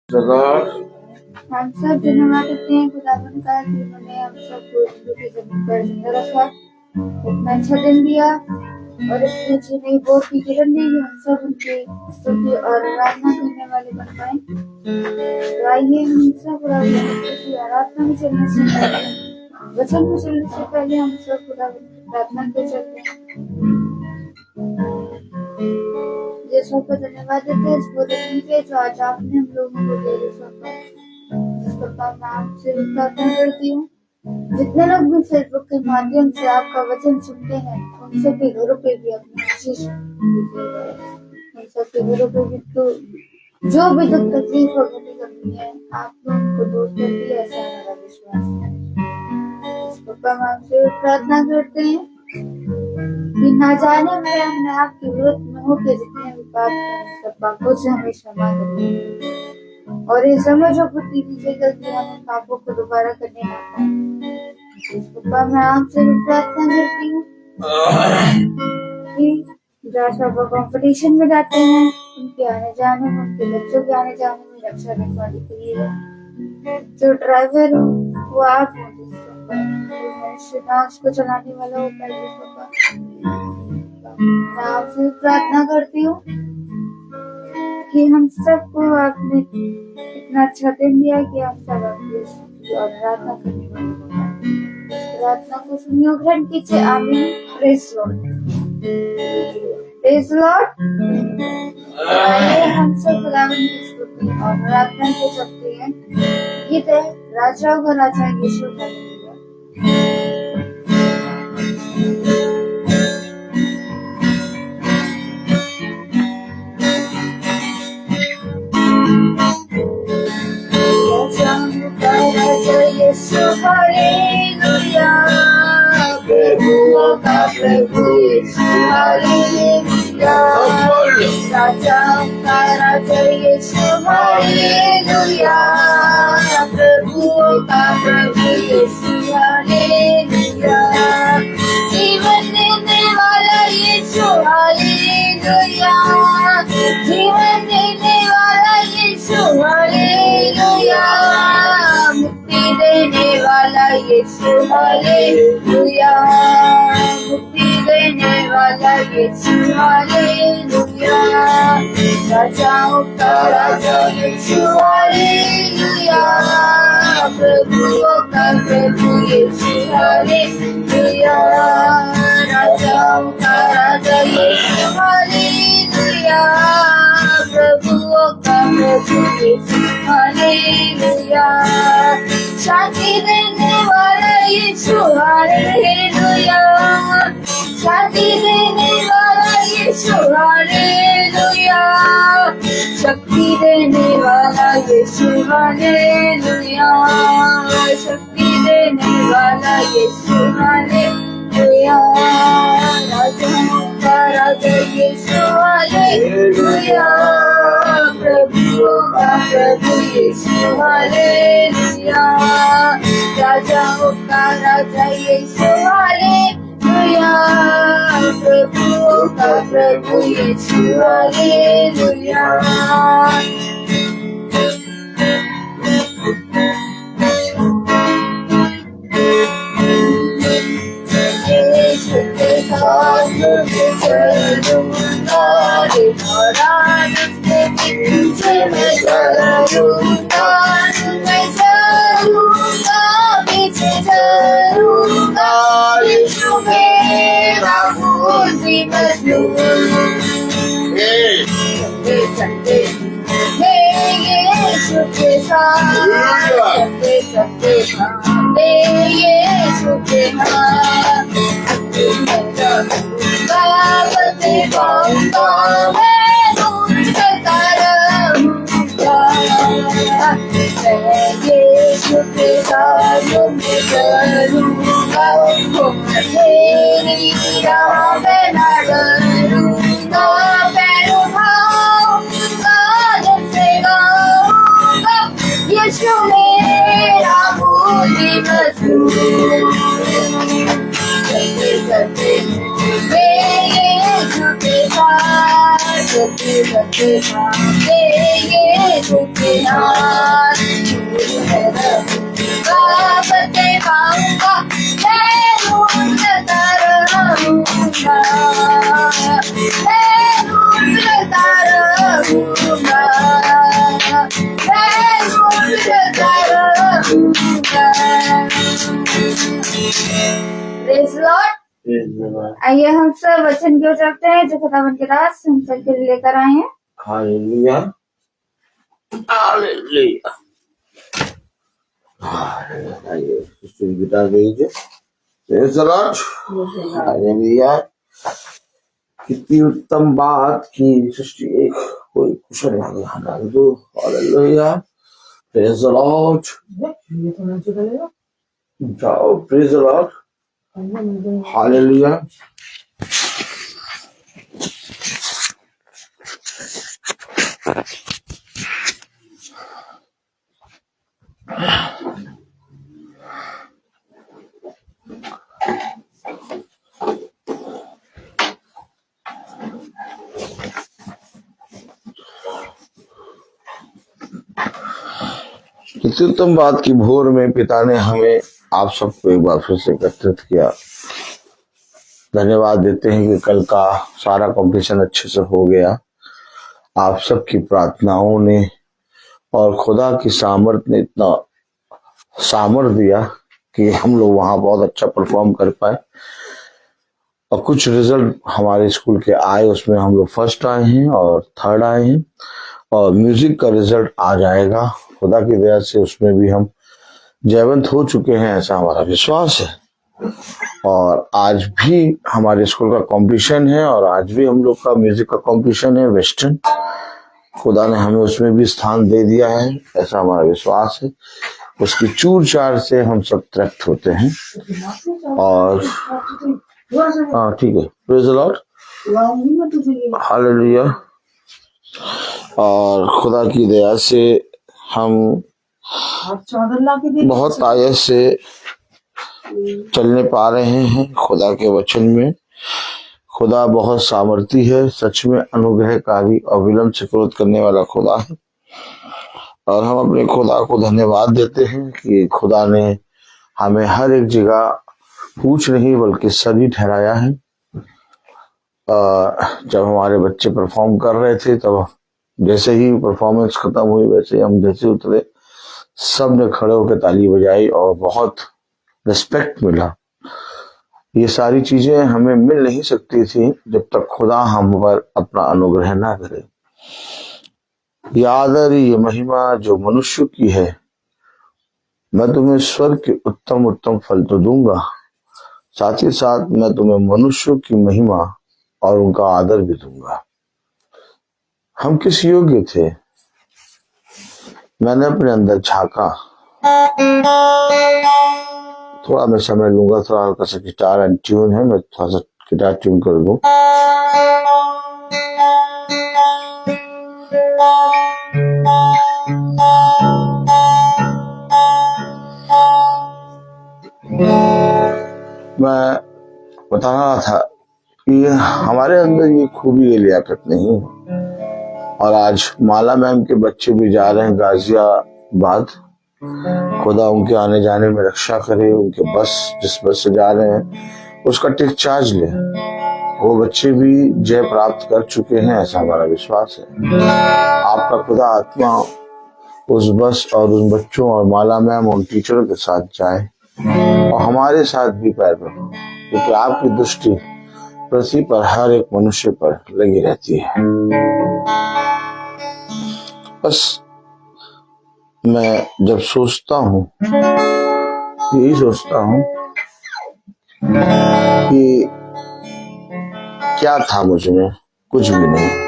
हम सब धन्यवाद देते हैं खुदावन का कि उन्होंने हम सबको हिंदू की जमीन पर जिंदा रखा, इतना अच्छा दिन दिया और इतनी अच्छी नई बोध की किरण दी कि हम सब उनके स्तुति और आराधना करने वाले बन पाए। तो आइए हम सब खुदावन की आराधना में चलने से पहले, वचन में चलने से पहले हम सब खुदावन की प्रार्थना पे चलते हैं। यीशु को धन्यवाद देते हैं इस पूरे दिन के जो आज आपने हम लोगों को दे सौंपा, जिसको नाम से प्रार्थना करती हूँ। जितने लोग भी फेसबुक के माध्यम से आपका वचन सुनते हैं उन सबके घरों पे भी अपनी आशीष दीजिएगा। उन सबके घरों पे भी तो जो भी दुख तकलीफ और घटी करनी है आप लोगों को दूर करती है, ऐसा हमारा विश्वास है। इसको नाम से प्रार्थना करते हैं कि ना जाने में हमने आपके विरुद्ध में होकर जितने भी पाप किए सब पापों से हमें क्षमा करिए और ये समझो बुद्धि दीजिएगा कि हम इन पापों को दोबारा करने ना पाए। इसको मैं आपसे भी प्रार्थना करती हूँ कि जहाँ सब कॉम्पिटिशन में जाते हैं उनके आने जाने में, उनके बच्चों के आने जाने में रक्षा रखवाली करिएगा। जो ड्राइवर हो वो आप हो, उसको चलाने वाला होता है। मैं आपसे प्रार्थना करती हूँ कि हम सबको आपने इतना अच्छा दिन दिया कि हम सब आपकी और आराधना करने वाले हैं। प्रार्थना को सुनिए, ग्रहण कीजिए। आमीन। Praise Lord, praise Lord. हम सब खुदावंद की स्तुति और आराधना को करते हैं। गीत है राजाओं का राजा यीशु का। हालेलुया, प्रभुओं का प्रभु यीशु हालेलुया, राजाओं का राजा यीशु हालेलुया, प्रभुओं का प्रभु यीशु हालेलुया, जीवन देने वाला यीशु हालेलुया, जीवन देने वाला यीशु हालेलुया, देने वाला यीशु हालेलुया, मुक्ति देने वाला यीशु हालेलुया, राजाओं का राजा यीशु हालेलुया, प्रभुओं का प्रभु यीशु हालेलुया, राजाओं का राजा यीशु हालेलुया, प्रभुओं का प्रभु यीशु हालेलुया, शांति देने वाला यीशु हालेलुया, शांति देने वाला यीशु हालेलुया, शक्ति देने वाला यीशु हालेलुया, शक्ति देने वाला यीशु हालेलुया, राजाओं का राजा यीशु हालेलुया, प्रभुओं का प्रभु यीशु हालेलुया, राजाओं का राजा यीशु हालेलुया, प्रभुओं का प्रभु यीशु हालेलुया। यीशु के साथ मैं चलूंगा, उसके पीछे मैं चलूंगा, मैं चलूंगा, पीछे चलूंगा, यीशु मेरा मुझे चलते चलते मैं यीशु के साथ, चलते चलते मैं यीशु के साथ, मैं चलूंगा, बलते पाऊंगा, मैं दूर चलता रहूंगा, मैं यीशु के साथ मैं चलूंगा, मेरी राह में न डरूंगा, पैर उठाऊंगा, जब से गाऊंगा, यीशु मेरा मुझे मजबूर, चलते चलते मैं यीशु के साथ, चलते चलते मैं यीशु के नाथ दूर है रहूंगा बतलाऊंगा मैं ढूंढता रहूंगा मैं ढूंढता रहूंगा मैं ढूंढता रहूंगा। Praise Lord. आइए हम सब वचन की ओर चलते हैं जो खुदावंद के दास हम सब के लिए लेकर आए हैं। हालेलुया हालेलुया आइए गिटार दे दीजिए। Praise the lord. हालेलुया। कितनी उत्तम बात की सृष्टि एक कोई कुशल डाल दो। हालेलुया। Praise the lord. जाओ। Praise the lord. हालेलुया। इतनी उत्तम बात की भोर में पिता ने हमें आप सबको एक बार फिर से एकत्रित किया। धन्यवाद देते हैं कि कल का सारा कंपटीशन अच्छे से हो गया। आप सबकी प्रार्थनाओं ने और खुदा की सामर्थ ने इतना सामर्थ दिया कि हम लोग वहां बहुत अच्छा परफॉर्म कर पाए और कुछ रिजल्ट हमारे स्कूल के आए, उसमें हम लोग फर्स्ट आए हैं और थर्ड आए हैं और म्यूजिक का रिजल्ट आ जाएगा खुदा की दया से, उसमें भी हम जयवंत हो चुके हैं ऐसा हमारा विश्वास है। और आज भी हमारे स्कूल का कंपटीशन है और आज भी हम लोग का म्यूजिक का कंपटीशन है वेस्टर्न। खुदा ने हमें उसमें भी स्थान दे दिया है ऐसा हमारा विश्वास है। उसकी चूर चार से हम सब तृप्त होते हैं और हाँ ठीक है। Praise the lord. हालेलुया। और खुदा की दया से हम बहुत आयत से चलने पा रहे हैं खुदा के वचन में। खुदा बहुत सामर्थी है, सच में अनुग्रहकारी और विलंब से क्रोध करने वाला खुदा है। और हम अपने खुदा को धन्यवाद देते हैं कि खुदा ने हमें हर एक जगह पूछ नहीं बल्कि सही ठहराया है। जब हमारे बच्चे परफॉर्म कर रहे थे तब जैसे ही परफॉर्मेंस खत्म हुई वैसे हम जैसे उतरे सब ने खड़े होकर ताली बजाई और बहुत रिस्पेक्ट मिला। ये सारी चीजें हमें मिल नहीं सकती थी जब तक खुदा हम पर अपना अनुग्रह ना करे। ये आदर, ये महिमा जो मनुष्य की है, मैं तुम्हें स्वर्ग के उत्तम उत्तम फल तो दूंगा, साथ ही साथ मैं तुम्हें मनुष्यों की महिमा और उनका आदर भी दूंगा। हम किस योग्य थे? मैंने अपने अंदर झांका। थोड़ा मैं समय लूंगा, थोड़ा हल्का सा गिटार एंड ट्यून है, मैं थोड़ा सा गिटार ट्यून कर दूं। मैं बता रहा था कि हमारे अंदर ये खूबी, ये लियाकत नहीं है। और आज माला मैम के बच्चे भी जा रहे हैं गाजियाबाद। खुदा उनके आने जाने में रक्षा करे। उनके बस जिस बस से जा रहे हैं उसका टिक चार्ज ले। वो बच्चे भी जय प्राप्त कर चुके हैं ऐसा हमारा विश्वास है। आपका खुदा आत्मा उस बस और उन बच्चों और माला मैम और टीचरों के साथ जाए और हमारे साथ भी पैर रखो, क्योंकि आपकी दृष्टि पृथ्वी पर हर एक मनुष्य पर लगी रहती है। बस मैं जब सोचता हूँ, यही सोचता हूँ कि क्या था मुझ में, कुछ भी नहीं।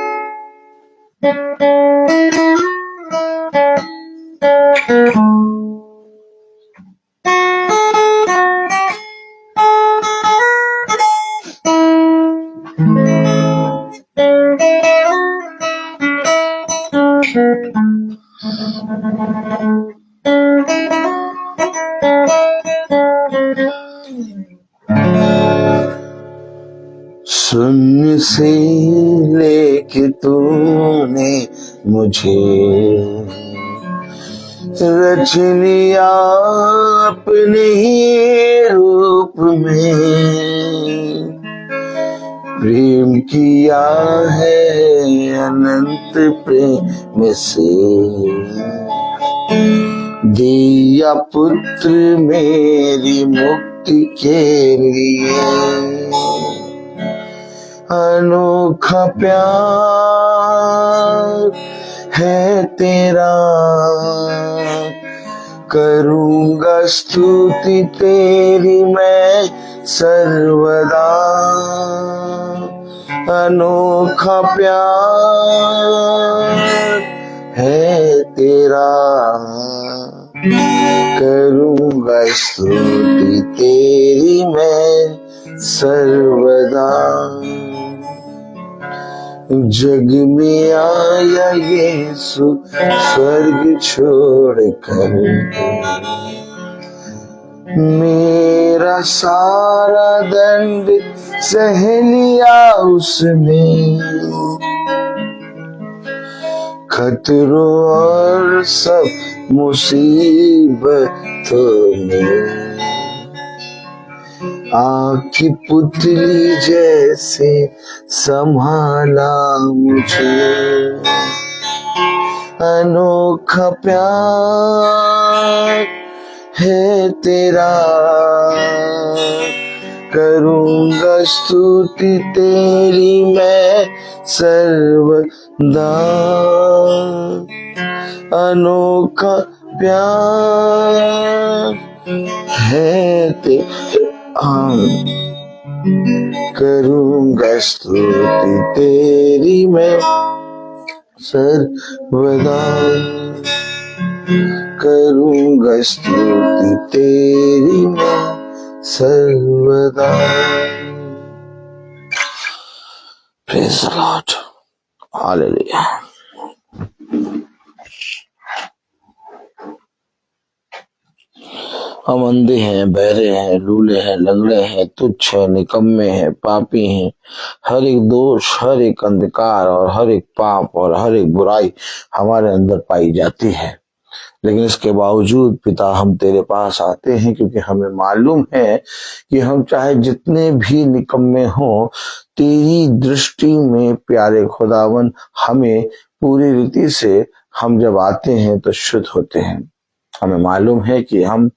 सुन से लेके तूने मुझे रच लिया अपने ही रूप में, प्रेम किया है अनंत प्रेम से, दिया पुत्र मेरी मुक्ति के लिए, अनोखा प्यार है तेरा, करूंगा स्तुति तेरी मैं सर्वदा, अनोखा प्यार है तेरा, करूंगा स्तुति तेरी मैं सर्वदा। जग में आया यीशु स्वर्ग छोड़कर, मेरा सारा दंड सह लिया उसने, खतरों और सब मुसीबतों में आँख की पुतली जैसे संभाला मुझे, अनोखा प्यार है तेरा, करूंगा स्तुति तेरी मैं सर्वदा, अनोखा प्यार है तेरा, करूंगा स्तुति तेरी मैं सर्वदा, करूंगा स्तुति तेरी मैं सर्वदा। Praise the Lord. Hallelujah. हम अंधे हैं, बहरे हैं, लूले हैं, लंगड़े हैं, तुच्छ हैं, निकम्मे हैं, पापी हैं। हर एक दोष, हर एक अंधकार और हर एक पाप और हर एक बुराई हमारे अंदर पाई जाती है, लेकिन इसके बावजूद पिता हम तेरे पास आते हैं, क्योंकि हमें मालूम है कि हम चाहे जितने भी निकम्मे हों, तेरी दृष्टि में प्यारे खुदावन हमें पूरी रीति से हम जब आते हैं तो शुद्ध होते हैं। हमें मालूम है कि हम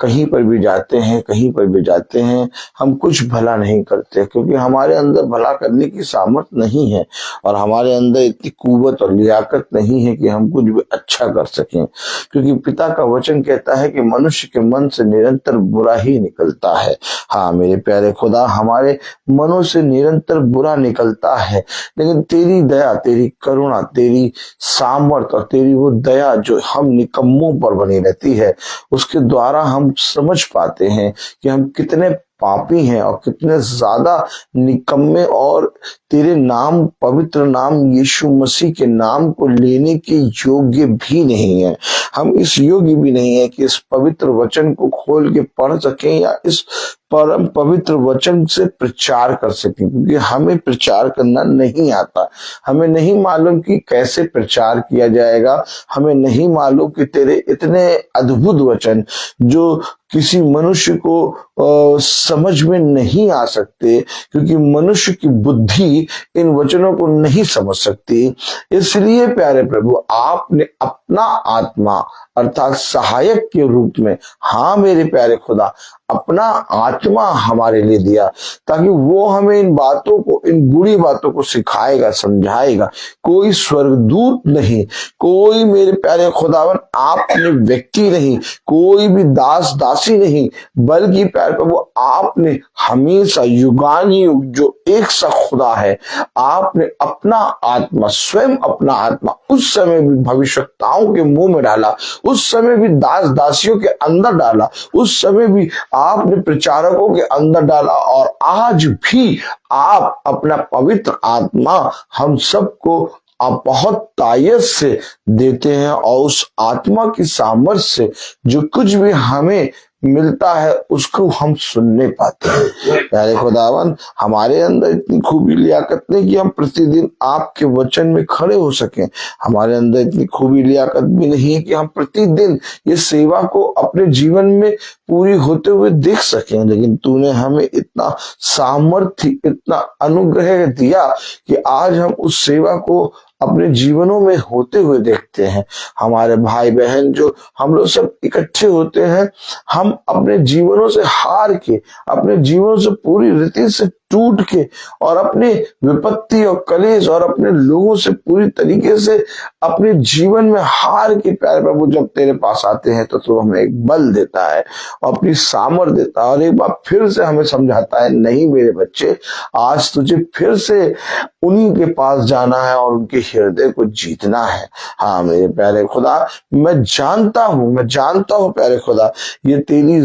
कहीं पर भी जाते हैं, कहीं पर भी जाते हैं, हम कुछ भला नहीं करते, क्योंकि हमारे अंदर भला करने की सामर्थ्य नहीं है और हमारे अंदर इतनी कुव्वत और लियाकत नहीं है कि हम कुछ भी अच्छा कर सकें, क्योंकि पिता का वचन कहता है कि मनुष्य के मन से निरंतर बुरा ही निकलता है। हाँ मेरे प्यारे खुदा, हमारे मनों से निरंतर बुरा निकलता है, लेकिन तेरी दया, तेरी करुणा, तेरी सामर्थ और तेरी वो दया जो हम निकम्मों पर बनी रहती है, उसके द्वारा हम समझ पाते हैं कि हम कितने पापी हैं और कितने ज्यादा निकम्मे और तेरे नाम, पवित्र नाम यीशु मसीह के नाम को लेने के योग्य भी नहीं है। हम इस योग्य भी नहीं है कि इस पवित्र वचन को खोल के पढ़ सकें या इस परम पवित्र वचन से प्रचार कर सकें, क्योंकि हमें प्रचार करना नहीं आता। हमें नहीं मालूम कि कैसे प्रचार किया जाएगा, हमें नहीं मालूम कि तेरे इतने अद्भुत वचन जो किसी मनुष्य को समझ में नहीं आ सकते, क्योंकि मनुष्य की बुद्धि इन वचनों को नहीं समझ सकती। इसलिए प्यारे प्रभु, आपने अपना आत्मा अर्थात सहायक के रूप में, हाँ मेरे प्यारे खुदा, अपना आत्मा हमारे लिए दिया, ताकि वो हमें इन बातों को, इन बुरी बातों को सिखाएगा, समझाएगा। कोई स्वर्गदूत नहीं, कोई मेरे प्यारे खुदावन आपने व्यक्ति नहीं, कोई भी दास दासी नहीं, बल्कि प्यारे प्रभु आपने हमेशा युगानुयुग जो एक सा खुदा है, आपने अपना आत्मा, स्वयं अपना आत्मा उस समय भी भविष्यवक्ताओं के मुंह में डाला, उस समय भी दास दासियों के अंदर डाला, उस समय भी आपने प्रचारकों के अंदर डाला, और आज भी आप अपना पवित्र आत्मा हम सबको आप बहुत तायत से देते हैं, और उस आत्मा की सामर्थ्य से जो कुछ भी हमें मिलता है उसको हम सुन नहीं पाते हैं। प्यारे खुदावन, हमारे अंदर इतनी खूबी लियाकत नहीं कि हम प्रतिदिन आपके वचन में खड़े हो सकें। हमारे अंदर इतनी खूबी लियाकत भी नहीं है कि हम प्रतिदिन ये सेवा को अपने जीवन में पूरी होते हुए देख सकें। लेकिन तूने हमें इतना सामर्थ्य, इतना अनुग्रह दिया कि आज हम उस सेवा को अपने जीवनों में होते हुए देखते हैं। हमारे भाई बहन जो हम लोग सब इकट्ठे होते हैं, हम अपने जीवनों से हार के, अपने जीवनों से पूरी रीति से टूट के और अपने विपत्ति और कलेश और अपने लोगों से पूरी तरीके से अपने जीवन में हार के, प्यारे प्रभु, जब तेरे पास आते हैं तो तू हमें एक बल देता है और अपनी सामर्थ देता है और एक बार फिर से हमें समझाता है, नहीं मेरे बच्चे, आज तुझे फिर से उन्हीं के पास जाना है और उनके हृदय को जीतना है। हाँ मेरे प्यारे खुदा, मैं जानता हूँ प्यारे खुदा, ये तेरी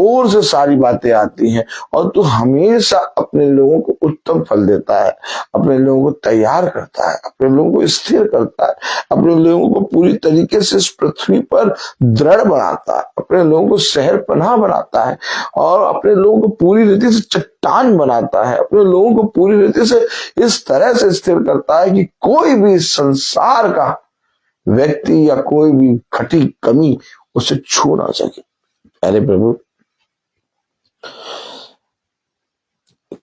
ओर से सारी बातें आती हैं और तू हमेशा अपने लोगों को उत्तम फल देता है, अपने लोगों को तैयार करता है, अपने लोगों को स्थिर करता है, अपने लोगों को पूरी तरीके से इस पृथ्वी पर दृढ़ बनाता है, अपने लोगों को शहर पनाह बनाता है और अपने लोगों को पूरी रीति से चट्टान बनाता है, अपने लोगों को पूरी रीति से इस तरह से स्थिर करता है कि कोई भी संसार का व्यक्ति या कोई भी खटी कमी उसे छू ना सके। अरे प्रभु,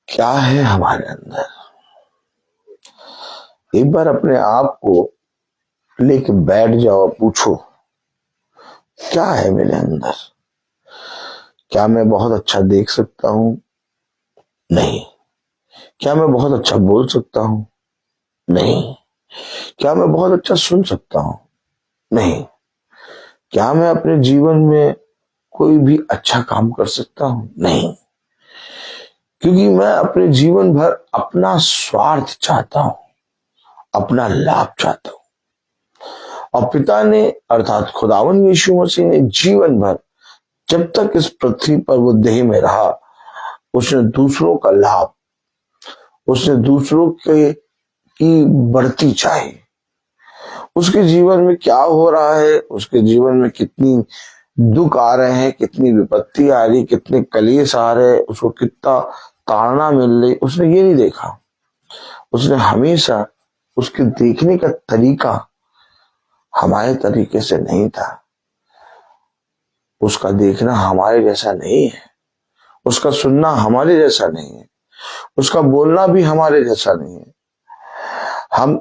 क्या है हमारे अंदर? एक बार अपने आप को लेके बैठ जाओ, पूछो क्या है मेरे अंदर? क्या मैं बहुत अच्छा देख सकता हूं? नहीं। क्या मैं बहुत अच्छा बोल सकता हूं? नहीं। क्या मैं बहुत अच्छा सुन सकता हूं? नहीं। क्या मैं अपने जीवन में कोई भी अच्छा काम कर सकता हूं? नहीं। क्योंकि मैं अपने जीवन भर अपना स्वार्थ चाहता हूं, अपना लाभ चाहता हूं। और पिता ने अर्थात खुदावन यीशु मसीह ने जीवन भर, जब तक इस पृथ्वी पर वो देह में रहा, उसने दूसरों का लाभ, उसने दूसरों के की बढ़ती चाही। उसके जीवन में क्या हो रहा है, उसके जीवन में कितनी दुख आ रहे हैं, कितनी विपत्ति आ रही, कितने कलेश आ रहे, उसको कितना ताड़ना मिल रही, उसने ये नहीं देखा। उसने हमेशा, उसके देखने का तरीका हमारे तरीके से नहीं था। उसका देखना हमारे जैसा नहीं है, उसका सुनना हमारे जैसा नहीं है, उसका बोलना भी हमारे जैसा नहीं है। हम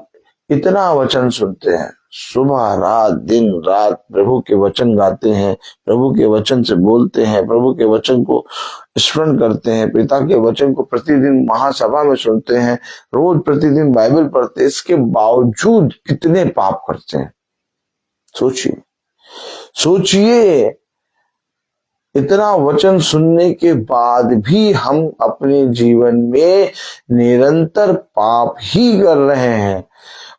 इतना वचन सुनते हैं, सुबह रात दिन रात प्रभु के वचन गाते हैं, प्रभु के वचन से बोलते हैं, प्रभु के वचन को स्मरण करते हैं, पिता के वचन को प्रतिदिन महासभा में सुनते हैं, रोज प्रतिदिन बाइबल पढ़ते हैं, इसके बावजूद कितने पाप करते हैं। सोचिए, इतना वचन सुनने के बाद भी हम अपने जीवन में निरंतर पाप ही कर रहे हैं।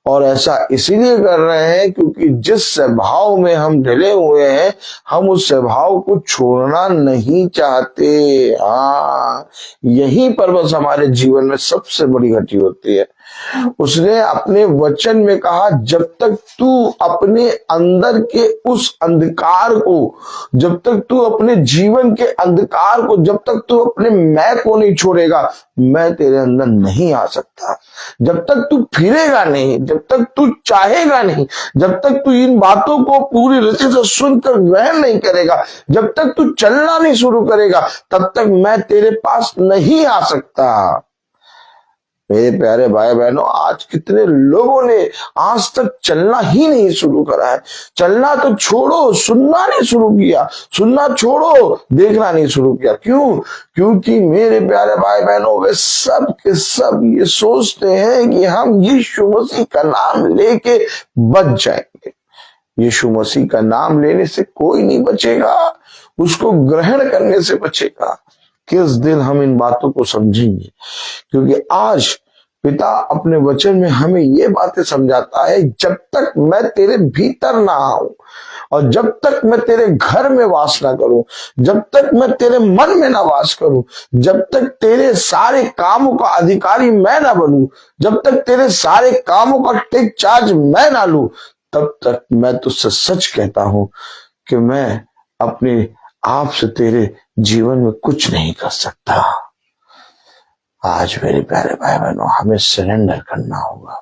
और ऐसा इसीलिए कर रहे हैं क्योंकि जिस स्वभाव में हम ढले हुए हैं, हम उस स्वभाव को छोड़ना नहीं चाहते। हाँ, यहीं पर बस हमारे जीवन में सबसे बड़ी घटी होती है। उसने अपने वचन में कहा, जब तक तू अपने अंदर के उस अंधकार को, जब तक तू अपने जीवन के अंधकार को, जब तक तू अपने मैं को नहीं छोड़ेगा, मैं तेरे अंदर नहीं आ सकता। जब तक तू फिरेगा नहीं, जब तक तू चाहेगा नहीं, जब तक तू इन बातों को पूरी रीति से सुनकर ग्रहण नहीं करेगा, जब तक तू चलना नहीं शुरू करेगा, तब तक मैं तेरे पास नहीं आ सकता। मेरे प्यारे भाई बहनों, आज कितने लोगों ने आज तक चलना ही नहीं शुरू करा है। चलना तो छोड़ो, सुनना नहीं शुरू किया, सुनना छोड़ो, देखना नहीं शुरू किया। क्यों? क्योंकि मेरे प्यारे भाई बहनों, वे सब के सब ये सोचते हैं कि हम यीशु मसीह का नाम लेके बच जाएंगे। यीशु मसीह का नाम लेने से कोई नहीं बचेगा, उसको ग्रहण करने से बचेगा। किस दिन हम इन बातों को समझेंगे? क्योंकि आज पिता अपने वचन में हमें ये बातें समझाता है, जब तक मैं तेरे भीतर ना आऊं और जब तक मैं तेरे घर में वास ना करूं, जब तक मैं तेरे मन में ना वास करूं, जब तक तेरे सारे कामों का अधिकारी मैं ना बनूं, जब तक तेरे सारे कामों का टेक चार्ज मैं ना लूं, तब तक मैं तुझसे सच कहता हूं कि मैं अपने आपसे तेरे जीवन में कुछ नहीं कर सकता। आज मेरे प्यारे भाई बहनों, हमें सरेंडर करना होगा।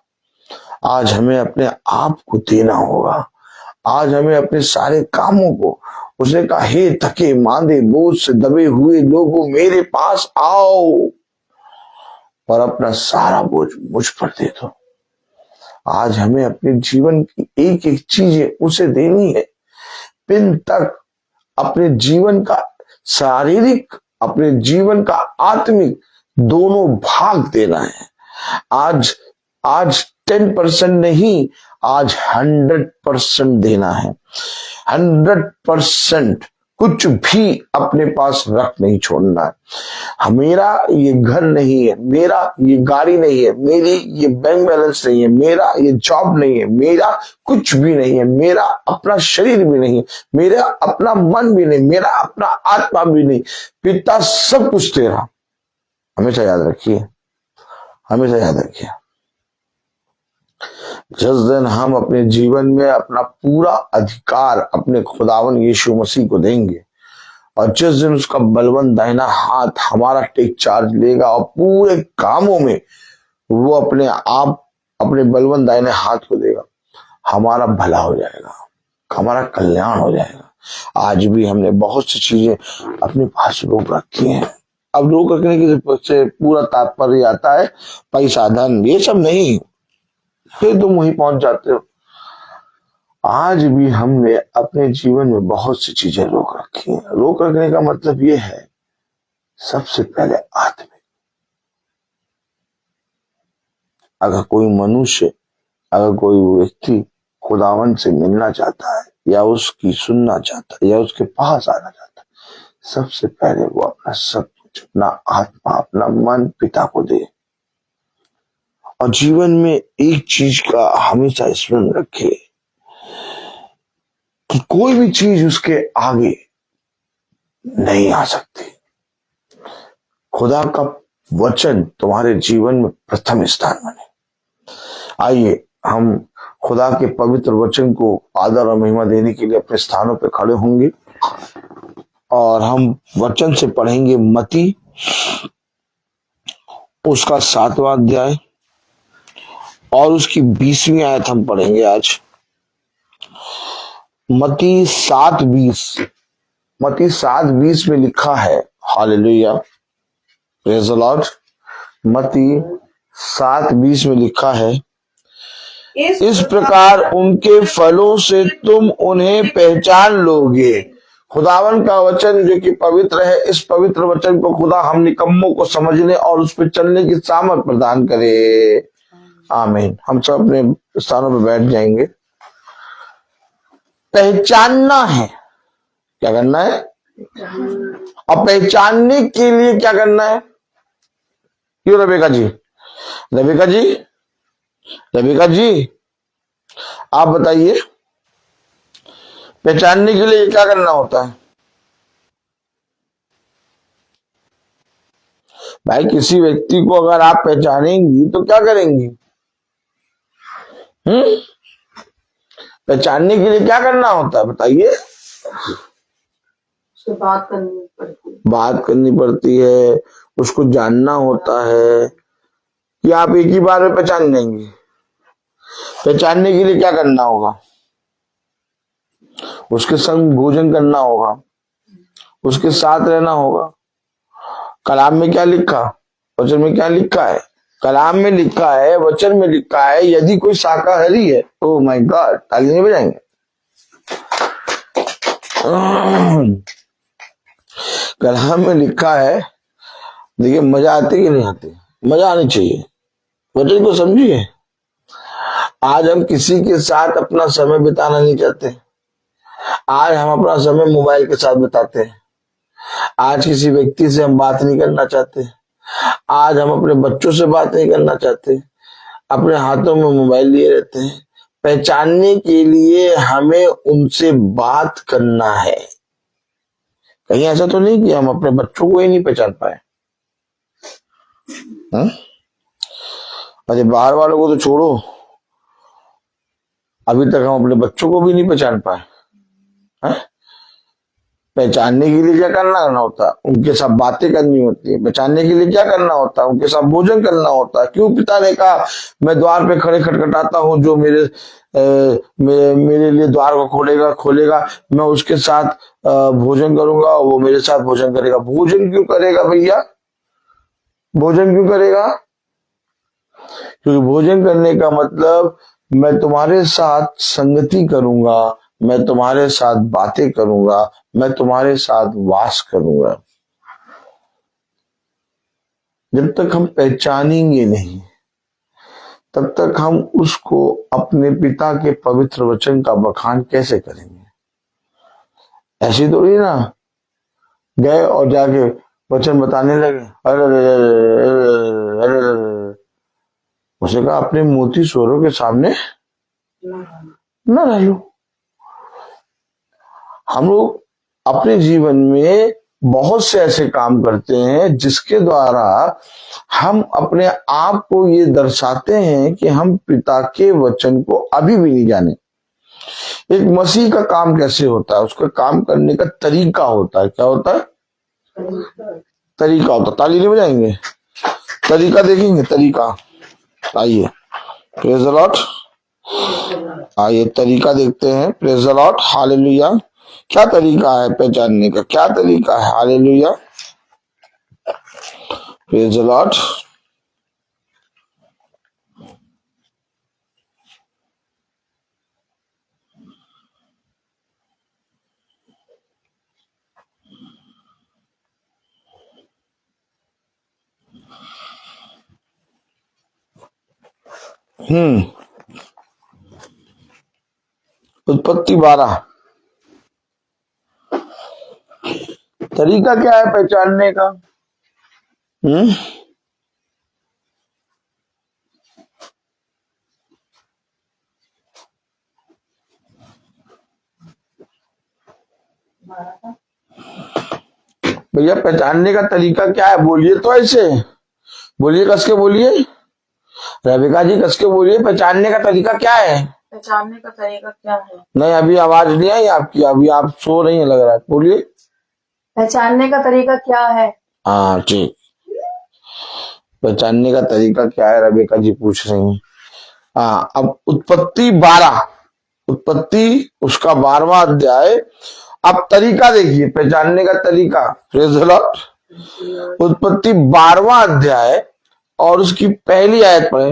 आज हमें अपने आप को देना होगा। आज हमें अपने सारे कामों को, उसने कहा, हे थके मांदे बोझ से दबे हुए लोगों, मेरे पास आओ और अपना सारा बोझ मुझ पर दे दो। आज हमें अपने जीवन की एक एक चीजें उसे देनी है। पिन तक अपने जीवन का शारीरिक, अपने जीवन का आत्मिक दोनों भाग देना है। आज आज 10% नहीं, आज 100% देना है। 100% कुछ भी अपने पास रख नहीं छोड़ना है। मेरा ये घर नहीं है, मेरा ये गाड़ी नहीं है, मेरी ये बैंक बैलेंस नहीं है, मेरा ये जॉब नहीं है, मेरा कुछ भी नहीं है, मेरा अपना शरीर भी नहीं है, मेरा अपना मन भी नहीं, मेरा अपना आत्मा भी नहीं। पिता सब कुछ तेरा। हमेशा याद रखिए, हमेशा याद रखिए। जिस दिन हम अपने जीवन में अपना पूरा अधिकार अपने खुदावन यीशु मसीह को देंगे और जिस दिन उसका बलवंत दाहिना हाथ हमारा टेक चार्ज लेगा और पूरे कामों में वो अपने आप अपने बलवंत दाहिने हाथ को देगा, हमारा भला हो जाएगा, हमारा कल्याण हो जाएगा। आज भी हमने बहुत सी चीजें अपने पास रोक रखी हैं। अब रोक रखने की से पूरा तात्पर्य आता है पैसा, धन, ये सब नहीं, फिर तुम वहीं पहुंच जाते हो। आज भी हमने अपने जीवन में बहुत सी चीजें रोक रखी हैं। रोक रखने का मतलब ये है, सबसे पहले आत्मिक। अगर कोई मनुष्य, अगर कोई व्यक्ति खुदावन से मिलना चाहता है या उसकी सुनना चाहता है या उसके पास आना चाहता है, सबसे पहले वो अपना सब कुछ, अपना आत्मा, अपना मन पिता को दे। और जीवन में एक चीज का हमेशा स्मरण रखे कि कोई भी चीज उसके आगे नहीं आ सकती। खुदा का वचन तुम्हारे जीवन में प्रथम स्थान बने। आइए हम खुदा के पवित्र वचन को आदर और महिमा देने के लिए अपने स्थानों पर खड़े होंगे और हम वचन से पढ़ेंगे मती उसका 7वां अध्याय और उसकी 20वीं आयत हम पढ़ेंगे आज। मती 7:20, मती 7:20 में लिखा है, हालेलुया, प्रेज़ द लॉर्ड। मती 7:20 में लिखा है, इस प्रकार उनके फलों से तुम उन्हें पहचान लोगे। खुदावन का वचन जो कि पवित्र है, इस पवित्र वचन को खुदा हम निकम्मों को समझने और उस पर चलने की सामर्थ प्रदान करे। आमीन। हम सब अपने स्थानों पर बैठ जाएंगे। पहचानना है, क्या करना है? और पहचानने के लिए क्या करना है? क्यों रबेका जी, रबेका जी, रबेका जी, आप बताइए, पहचानने के लिए क्या करना होता है? भाई, किसी व्यक्ति को अगर आप पहचानेंगी तो क्या करेंगी? पहचानने के लिए क्या करना होता है, बताइए? बात करनी पड़ती है, बात करनी पड़ती है, उसको जानना होता है कि आप एक ही बार में पहचान लेंगे। पहचानने के लिए क्या करना होगा? उसके संग भोजन करना होगा, उसके साथ रहना होगा। कलाम में क्या लिखा, वचन में क्या लिखा है? कलाम में लिखा है, वचन में लिखा है, यदि कोई शाकाहारी है, ओह माय गॉड, ताली नहीं बजाएंगे? कलाम में लिखा है, देखिए मजा आती कि नहीं आती? मजा आनी चाहिए। वचन को समझिए। आज हम किसी के साथ अपना समय बिताना नहीं चाहते। आज हम अपना समय मोबाइल के साथ बिताते हैं। आज किसी व्यक्ति से हम बात नहीं करना चाहते। आज हम अपने बच्चों से बात नहीं करना चाहते, अपने हाथों में मोबाइल लिए रहते हैं। पहचानने के लिए हमें उनसे बात करना है। कहीं ऐसा तो नहीं कि हम अपने बच्चों को ही नहीं पहचान पाए? अरे बाहर वालों को तो छोड़ो, अभी तक हम अपने बच्चों को भी नहीं पहचान पाए। पहचानने के लिए क्या करना होता है? उनके साथ बातें करनी होती है। पहचानने के लिए क्या करना होता है? उनके साथ भोजन करना होता है। क्यों पिता ने कहा मैं द्वार पे खड़े खटखटाता हूँ, जो मेरे लिए द्वार को खोलेगा मैं उसके साथ भोजन करूंगा, वो मेरे साथ भोजन करेगा। भोजन क्यों करेगा भैया? भोजन क्यों करेगा? क्योंकि भोजन करने का मतलब मैं तुम्हारे साथ संगति करूंगा, मैं तुम्हारे साथ बातें करूंगा, मैं तुम्हारे साथ वास करूंगा। जब तक हम पहचानेंगे नहीं तब तक हम उसको अपने पिता के पवित्र वचन का बखान कैसे करेंगे? ऐसी तो नहीं ना गए और जाके वचन बताने लगे। अरे उसे कहा अपने मोती स्वरों के सामने न रह लो। हम लोग अपने जीवन में बहुत से ऐसे काम करते हैं जिसके द्वारा हम अपने आप को ये दर्शाते हैं कि हम पिता के वचन को अभी भी नहीं जाने। एक मसीह का काम कैसे होता है? उसका काम करने का तरीका होता है। क्या होता है? तरीका होता है। ताली नहीं बजाएंगे? तरीका देखेंगे, तरीका। आइए, प्रेज द लॉर्ड। आइए तरीका देखते हैं। Praise the lord, hallelujah. क्या तरीका है पहचानने का? क्या तरीका है? Hallelujah, praise the Lord. उत्पत्ति 12। तरीका क्या है पहचानने का? भैया पहचानने का तरीका क्या है? बोलिए तो ऐसे बोलिए, कस के बोलिए। रेबिका जी कस के बोलिए, पहचानने का तरीका क्या है? पहचानने का तरीका क्या है? नहीं, अभी आवाज नहीं आई आपकी, अभी आप सो रही है लग रहा है। बोलिए, पहचानने का तरीका क्या है? हाँ ठीक, पहचानने का तरीका क्या है रेबिका जी पूछ रही हैं। हाँ, अब उत्पत्ति 12, उत्पत्ति उसका 12वां अध्याय। अब तरीका देखिए पहचानने का तरीका। Praise the Lord. उत्पत्ति 12वां अध्याय और उसकी पहली आयत पढ़े।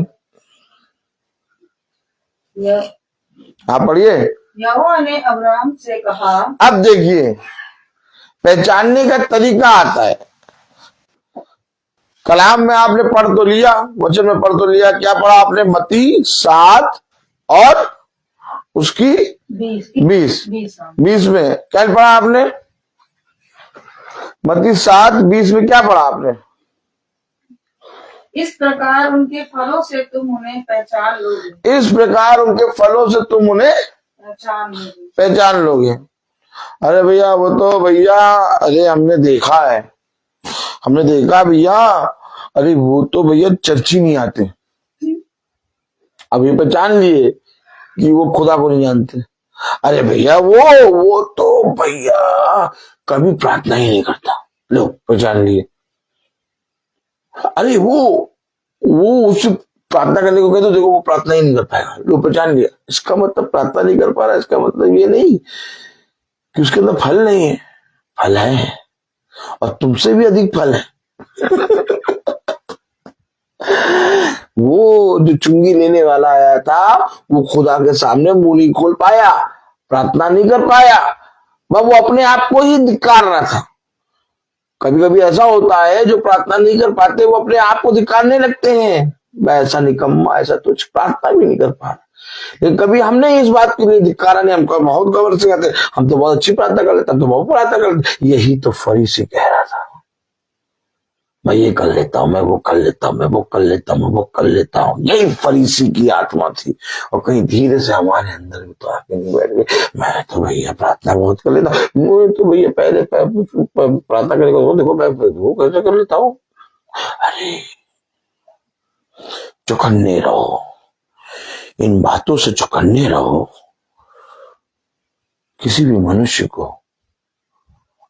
हाँ पढ़िए। यहोवा ने अब्राहम से कहा। अब देखिए पहचानने का तरीका आता है। कलाम में आपने पढ़ तो लिया, वचन में पढ़ तो लिया। क्या पढ़ा आपने? मत्ती 7 और उसकी 20 में क्या पढ़ा आपने? मत्ती 7:20 में क्या पढ़ा आपने? इस प्रकार उनके फलों से तुम उन्हें पहचान लोगे। इस प्रकार उनके फलों से तुम उन्हें पहचान लोगे। अरे भैया वो तो भैया, अरे हमने देखा है, हमने देखा भैया। अरे वो तो भैया चर्च ही नहीं आते। अब ये पहचान लिए कि वो खुदा को नहीं जानते। अरे भैया वो तो भैया कभी प्रार्थना ही नहीं करता। लो पहचान लिए। अरे वो उस प्रार्थना करने को कहते, देखो वो प्रार्थना ही नहीं कर पाएगा। लो पहचान लिया। इसका मतलब प्रार्थना नहीं कर पा रहा, इसका मतलब ये नहीं कि उसके अंदर फल नहीं है। फल है, और तुमसे भी अधिक फल है। वो जो चुंगी लेने वाला आया था वो खुदा के सामने मुंह नहीं खोल पाया, प्रार्थना नहीं कर पाया, वो अपने आप को ही धिक्कार रहा था। कभी कभी ऐसा होता है जो प्रार्थना नहीं कर पाते वो अपने आप को धिक्कारने लगते हैं। मैं ऐसा निकम्मा, ऐसा तुझ प्रार्थना भी नहीं कर पा रहा। लेकिन कभी हमने इस बात की नहीं धिक्कारा नहीं। हमको बहुत गौर से कहते हम तो बहुत अच्छी प्रार्थना कर लेते, हम तो बहुत प्रार्थना कर लेते। यही तो फरीसी कह रहा था, मैं ये कर लेता हूँ, मैं वो कर लेता हूँ, मैं वो कर लेता हूँ, मैं वो कर लेता हूँ। यही फरीसी की आत्मा थी। और कहीं धीरे से हमारे अंदर भी तो आके नहीं बैठ गए। मैं तो भैया प्रार्थना बहुत कर लेता हूँ, मैं तो भैया पहले प्रार्थना करेगा देखो मैं वो कैसे कर लेता हूँ। अरे चौकन्ने रहो, इन बातों से चौकन्ने रहो। किसी भी मनुष्य को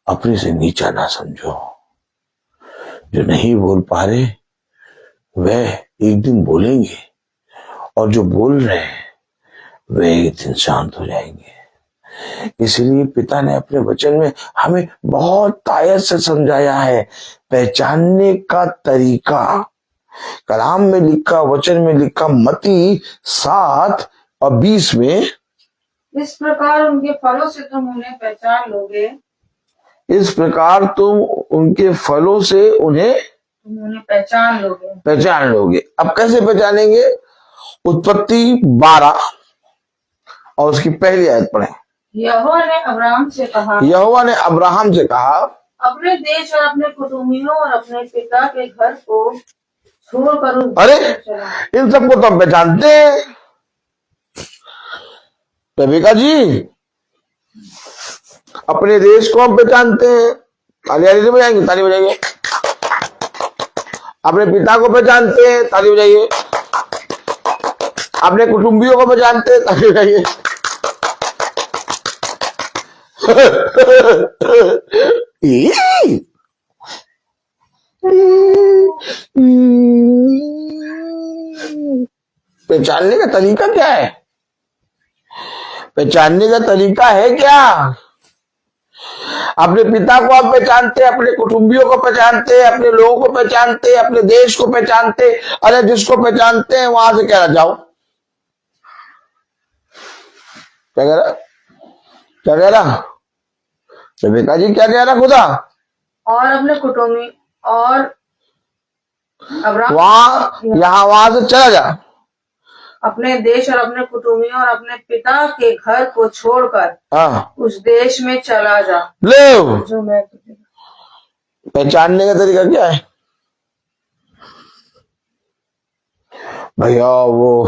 अपने से नीचा ना समझो। जो नहीं बोल पा रहे वह एक दिन बोलेंगे, और जो बोल रहे हैं वह एक दिन शांत हो जाएंगे। इसलिए पिता ने अपने वचन में हमें बहुत तायत से समझाया है। पहचानने का तरीका कलाम में लिखा, वचन में लिखा, मत्ती 7:20 में, इस प्रकार उनके फलों से तुम उन्हें पहचान लोगे। इस प्रकार तुम उनके फलों से उन्हें पहचान लोगे। अब कैसे पहचानेंगे? उत्पत्ति 12 और उसकी पहली आयत पढ़ें। यहोवा ने अब्राहम से कहा, अपने देश और अपने कुटुंबियों और अपने पिता के घर को छोड़कर उस अरे देश में चला। इन सबको तो हम पहचानते हैं रबिका जी, अपने देश को हम पहचानते हैं। ताली बजाएंगे, ताली बजाइए। अपने पिता को पहचानते हैं, ताली बजाइए। अपने कुटुंबियों को पहचानते हैं, ताली बजाइए। पहचानने का तरीका क्या है? पहचानने का तरीका है क्या? अपने पिता को आप पहचानते, अपने कुटुंबियों को पहचानते, अपने लोगों को पहचानते, अपने देश को पहचानते। अरे जिसको पहचानते हैं वहां से कह रहा जाओ। क्या कह रहा रबिका जी, क्या कह रहा खुदा? और अपने कुटुंबी और वहां से चला जा। अपने देश और अपने कुटुंबियों और अपने पिता के घर को छोड़कर उस देश में चला जा ले। जो मैं पहचानने का तरीका क्या है भैया? वो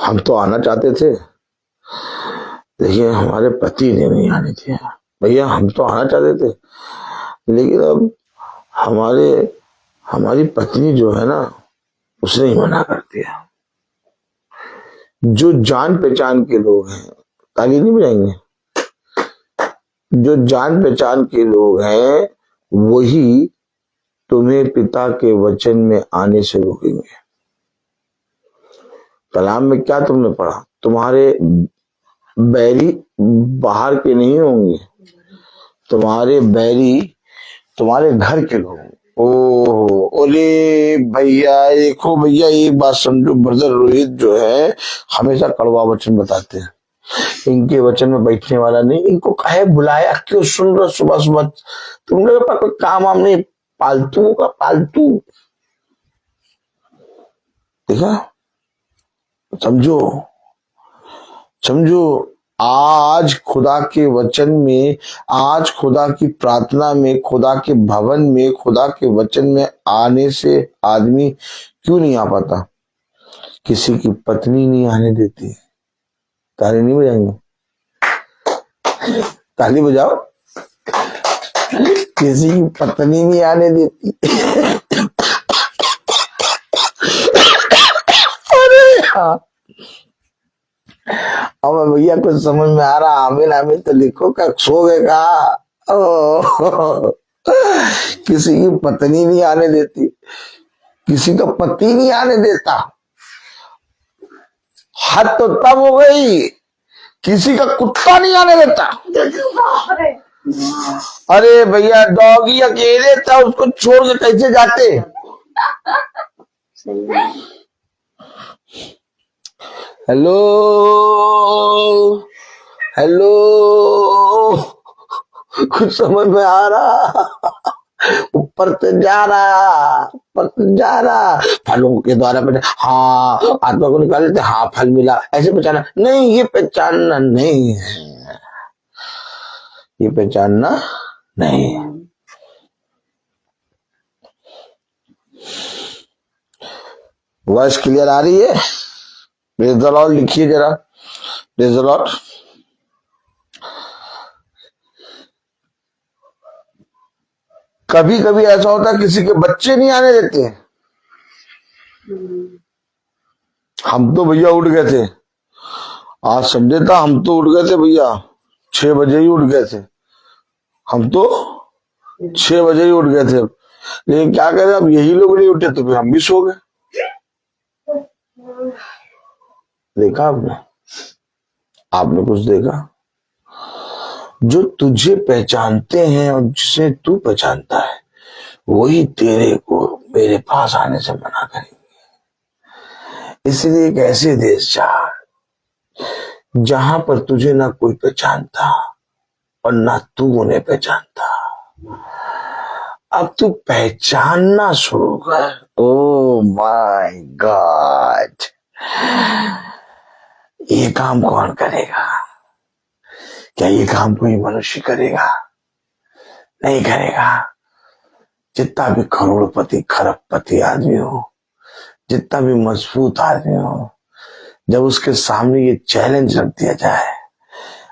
हम तो आना चाहते थे, देखिए हमारे पति ने नहीं आने दिया। भैया हम तो आना चाहते थे, लेकिन अब हमारी पत्नी जो है ना, उसने ही मना कर दिया। जो जान पहचान के लोग हैं, ताली नहीं बजाएंगे, जो जान पहचान के लोग हैं वही तुम्हें पिता के वचन में आने से रोकेंगे। कलाम में क्या तुमने पढ़ा? तुम्हारे बैरी बाहर के नहीं होंगे, तुम्हारे बैरी तुम्हारे घर के लोग। ओले भैया, देखो भैया एक बात समझो, ब्रदर रोहित जो है हमेशा कड़वा वचन बताते हैं। इनके वचन में बैठने वाला नहीं। इनको काहे बुलाया, क्यों सुन रहे सुबह सुबह? तुम लोगों के पास कोई काम वाम नहीं, पालतू का पालतू। देखा? समझो आज खुदा के वचन में, आज खुदा की प्रार्थना में, खुदा के भवन में, खुदा के वचन में आने से आदमी क्यों नहीं आ पाता? किसी की पत्नी नहीं आने देती। ताली नहीं बजाएंगे? ताली बजाओ। किसी की पत्नी नहीं आने देती। अरे हाँ, अब भैया कुछ समझ में आ रहा? आमिन आमिन तो लिखो, क्या सो गए का? किसी की पत्नी नहीं आने देती, किसी का पति नहीं आने देता। हद तो तब हो गई, किसी का कुत्ता नहीं आने देता। अरे भैया डॉगी अकेले था, उसको छोड़ के कैसे जाते? हेलो कुछ समझ में आ रहा? ऊपर से जा रहा फलों के द्वारा पहचान। हाँ, आत्मा को निकाल लेते, हाँ फल मिला, ऐसे पहचाना नहीं। ये पहचानना नहीं है, ये पहचानना नहीं। वॉइस क्लियर आ रही है? प्रेज़ द लॉर्ड लिखिए जरा, प्रेज़ द लॉर्ड। कभी कभी ऐसा होता है किसी के बच्चे नहीं आने देते हैं। हम तो भैया उठ गए थे आज, समझे था, हम तो उठ गए थे भैया, 6 बजे ही उठ गए थे हम तो, 6 बजे ही उठ गए थे। लेकिन क्या करें, अब यही लोग नहीं उठे तो फिर हम भी सो गए। देखा आपने, आपने कुछ देखा? जो तुझे पहचानते हैं और जिसे तू पहचानता है वही तेरे को मेरे पास आने से मना करेंगे। इसलिए एक ऐसे देश जा जहां पर तुझे ना कोई पहचानता और ना तू उन्हें पहचानता। अब तू पहचानना शुरू कर। ओ माय गॉड, ये काम कौन करेगा? क्या ये काम कोई मनुष्य करेगा? नहीं करेगा। जितना भी करोड़पति खरबपति आदमी हो, जितना भी मजबूत आदमी हो, जब उसके सामने ये चैलेंज रख दिया जाए,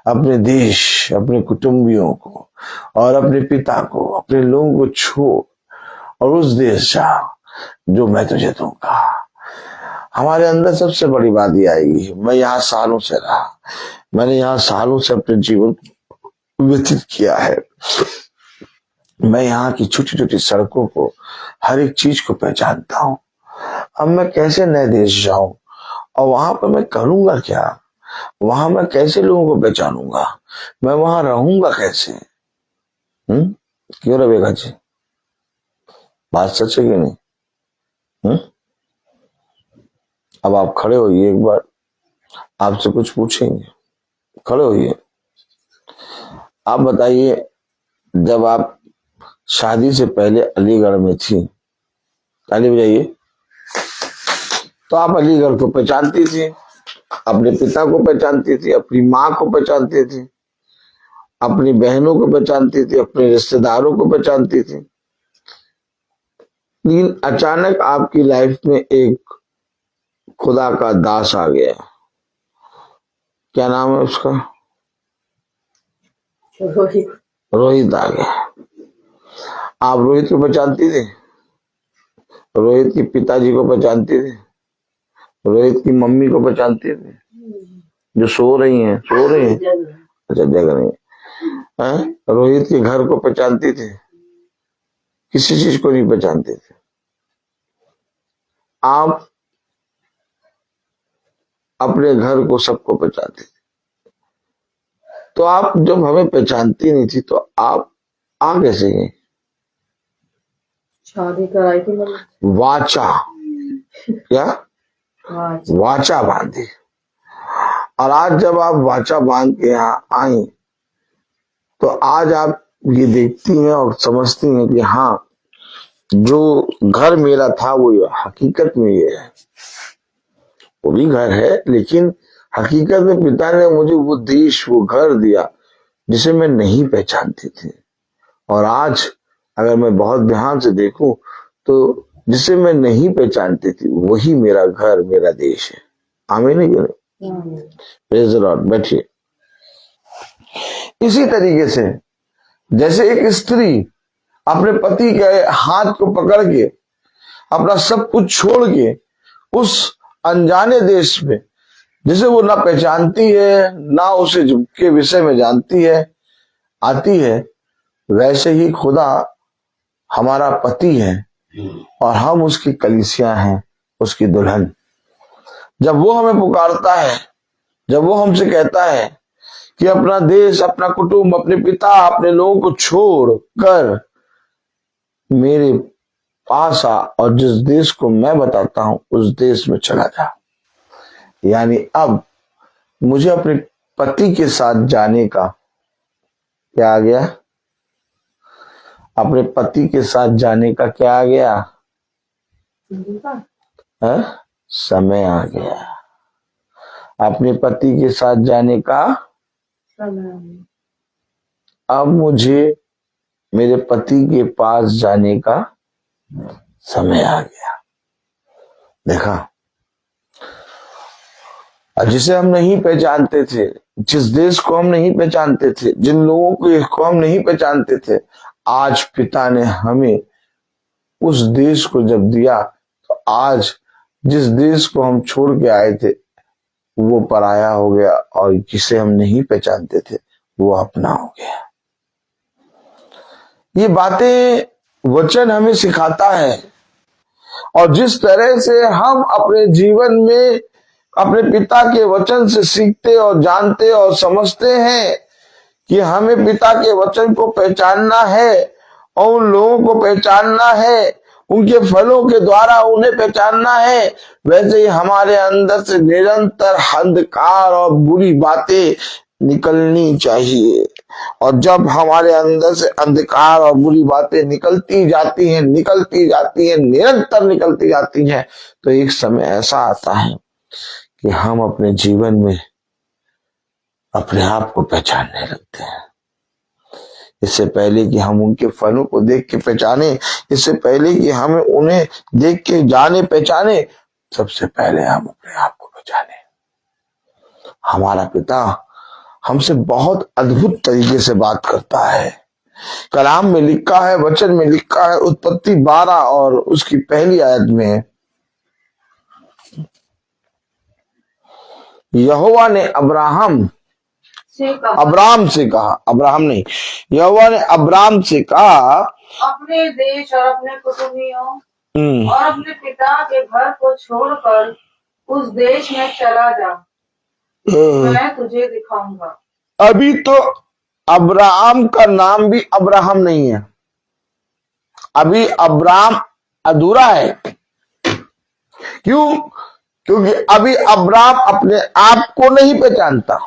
अपने देश, अपने कुटुंबियों को और अपने पिता को, अपने लोगों को छोड़ और उस देश जा जो मैं तुझे दूंगा, हमारे अंदर सबसे बड़ी बात ये आएगी, मैं यहाँ सालों से रहा, मैंने यहाँ सालों से अपने जीवन व्यतीत किया है, मैं यहाँ की छोटी छोटी सड़कों को, हर एक चीज को पहचानता हूँ। अब मैं कैसे नए देश जाऊं और वहां पर मैं करूंगा क्या? वहां मैं कैसे लोगों को पहचानूंगा? मैं वहां रहूंगा कैसे? क्यों रवेगा जी, बात सच है कि नहीं? अब आप खड़े होइए, एक बार आपसे कुछ पूछेंगे, खड़े होइए। आप बताइए, जब आप शादी से पहले अलीगढ़ में थी, ताली बजाइए, तो आप अलीगढ़ को पहचानती थी, अपने पिता को पहचानती थी, अपनी माँ को पहचानती थी, अपनी बहनों को पहचानती थी, अपने रिश्तेदारों को पहचानती थी। लेकिन अचानक आपकी लाइफ में एक खुदा का दास आ गया, क्या नाम है उसका? रोहित आ गया। आप रोहित को पहचानती थी? रोहित की पिताजी को पहचानती थी? रोहित की मम्मी को पहचानती थी जो सो रही हैं? अच्छा, जग रही हैं। रोहित के घर को पहचानती थी? किसी चीज को नहीं पहचानती थी। आप अपने घर को सबको पहचानती थी। तो आप जब हमें पहचानती नहीं थी तो आप आ कैसे गई? शादी कराई थी मैंने। वाचा, क्या वाचा बांधी, और आज जब आप वाचा बांध के यहाँ आई तो आज आप ये देखती हैं और समझती हैं कि हाँ, जो घर मेरा था वो हकीकत में ये है। वो भी घर है, लेकिन हकीकत में पिता ने मुझे वो देश, वो घर दिया जिसे मैं नहीं पहचानती थी। और आज अगर मैं बहुत ध्यान से देखूं तो जिसे मैं नहीं पहचानती थी वही मेरा घर, मेरा देश है। आमीन है कि नहीं? Praise the Lord. बैठिए। इसी तरीके से जैसे एक स्त्री अपने पति के हाथ को पकड़ के अपना सब कुछ छोड़ के उस अनजाने देश में, जिसे वो ना पहचानती है ना उसे के विषय में जानती है, आती है, वैसे ही खुदा हमारा पति है और हम उसकी कलीसिया हैं, उसकी दुल्हन। जब वो हमें पुकारता है, जब वो हमसे कहता है कि अपना देश, अपना कुटुंब, अपने पिता, अपने लोगों को छोड़ कर मेरे पास आ और जिस देश को मैं बताता हूं उस देश में चला जा, यानी अब मुझे अपने पति के साथ जाने का क्या आ गया? अपने पति के साथ जाने का क्या आ गया? समय आ गया। अपने पति के साथ जाने का अब मुझे मेरे पति के पास जाने का समय आ गया। देखा, जिसे हम नहीं पहचानते थे, जिस देश को हम नहीं पहचानते थे, जिन लोगों को हम नहीं पहचानते थे, आज पिता ने हमें उस देश को जब दिया तो आज जिस देश को हम छोड़ के आए थे वो पराया हो गया और जिसे हम नहीं पहचानते थे वो अपना हो गया। ये बातें वचन हमें सिखाता है और जिस तरह से हम अपने जीवन में अपने पिता के वचन से सीखते और जानते और समझते हैं कि हमें पिता के वचन को पहचानना है और उन लोगों को पहचानना है, उनके फलों के द्वारा उन्हें पहचानना है, वैसे ही हमारे अंदर से निरंतर अंधकार और बुरी बातें निकलनी चाहिए। और जब हमारे अंदर से अंधकार और बुरी बातें निकलती जाती हैं, निरंतर निकलती जाती हैं, तो एक समय ऐसा आता है कि हम अपने जीवन में अपने आप को पहचानने लगते हैं। इससे पहले कि हम उनके फलों को देख के पहचाने, इससे पहले कि हमें उन्हें देख के जाने पहचाने, सबसे पहले हम अपने आप को पहचाने। हमारा पिता हमसे बहुत अद्भुत तरीके से बात करता है। कलाम में लिखा है, वचन में लिखा है, उत्पत्ति 12 और उसकी पहली आयत में, यहोवा ने अब्राहम से कहा, अब्राहम नहीं, यहोवा ने अब्राहम से कहा, अपने देश और अपने कुटुंबियों और अपने पिता के घर को छोड़कर उस देश में चला जा, मैं तुझे दिखाऊंगा। अभी तो अब्राहम का नाम भी अब्राहम नहीं है, अभी अब्राहम अधूरा है। क्यों? क्योंकि अभी अब्राहम अपने आप को नहीं पहचानता।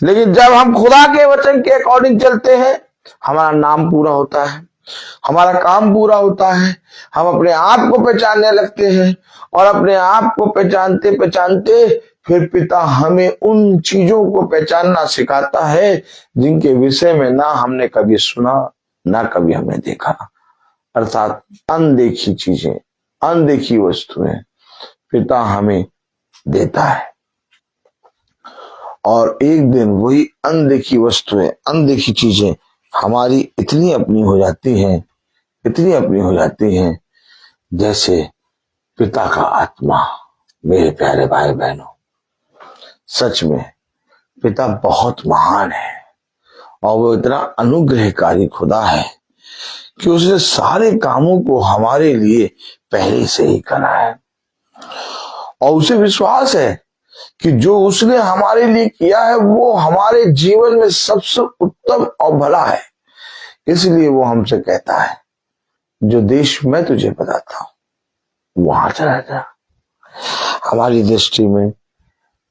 लेकिन जब हम खुदा के वचन के अकॉर्डिंग चलते हैं, हमारा नाम पूरा होता है, हमारा काम पूरा होता है, हम अपने आप को पहचानने लगते हैं और अपने आप को पहचानते पहचानते फिर पिता हमें उन चीजों को पहचानना सिखाता है जिनके विषय में ना हमने कभी सुना ना कभी हमने देखा, अर्थात अनदेखी चीजें, अनदेखी वस्तुएं पिता हमें देता है। और एक दिन वही अनदेखी वस्तुएं, अनदेखी चीजें हमारी इतनी अपनी हो जाती हैं, जैसे पिता का आत्मा। मेरे प्यारे भाई बहनों, सच में पिता बहुत महान है और वो इतना अनुग्रहकारी खुदा है कि उसने सारे कामों को हमारे लिए पहले से ही करा है और उसे विश्वास है कि जो उसने हमारे लिए किया है वो हमारे जीवन में सबसे उत्तम और भला है। इसलिए वो हमसे कहता है, जो देश मैं तुझे बताता हूं वहां चला जा। हमारी दृष्टि में